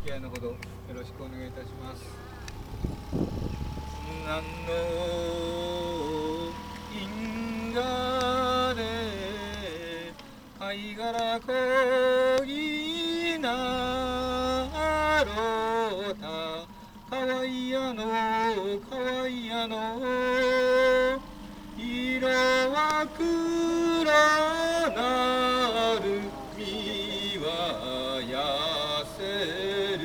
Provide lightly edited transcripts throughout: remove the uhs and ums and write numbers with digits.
付き合いのほどよろしくお願いいたします。何の因果で貝殻こぎなろうたかわいやのかわいやの色は黒なる身は痩せる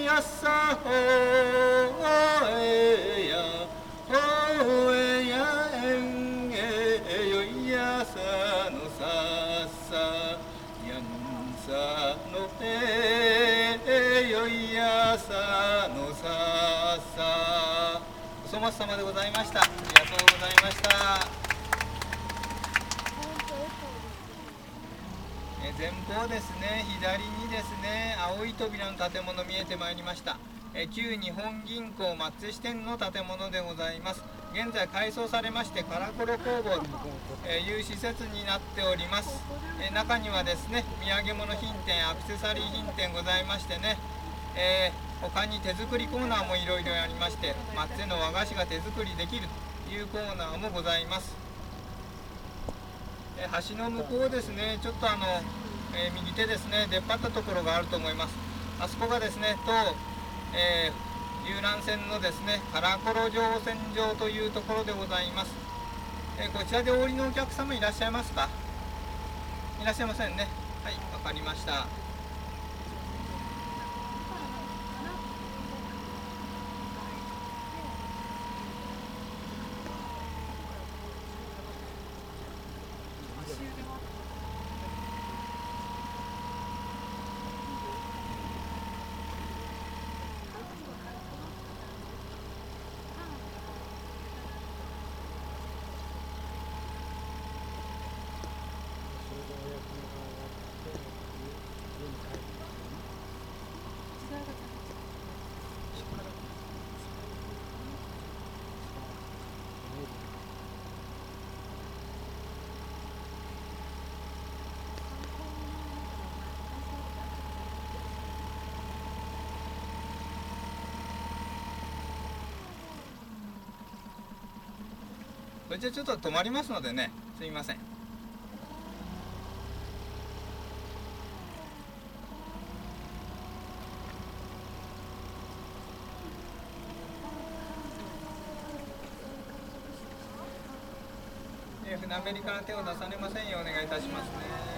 やさほえやほえやえんえよいやさのさっさやんさのえよいやさのさっさお粗末様でございました。ありがとうございました。前方ですね、左にですね、青い扉の建物見えてまいりました。旧日本銀行松江支店の建物でございます。現在改装されましてカラコロ工房という施設になっております。中にはですね、土産物品店、アクセサリー品店ございましてね、他に手作りコーナーもいろいろありまして、松江の和菓子が手作りできるというコーナーもございます。橋の向こうですね、ちょっと右手ですね、出っ張ったところがあると思います。あそこがですね、遊覧船のですね、カラコロ乗船場というところでございます。こちらでお降りのお客様いらっしゃいますか？いらっしゃいませんね。はい、わかりました。それじゃちょっと止まりますのでね、すみません。船べりから手を出されませんようお願いいたしますね。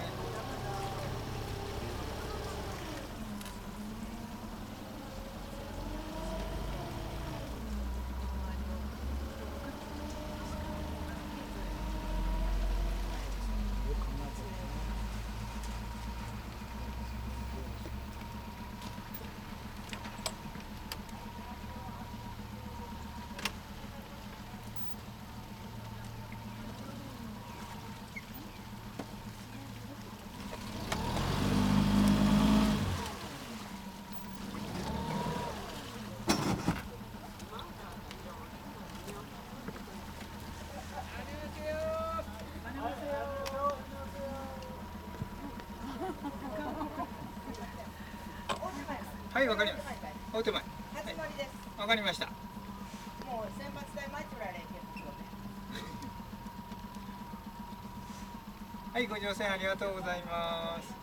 はい、わかります。お手前。はい、わかりました。もう選抜隊前取られんけど。はい、ご乗船ありがとうございます。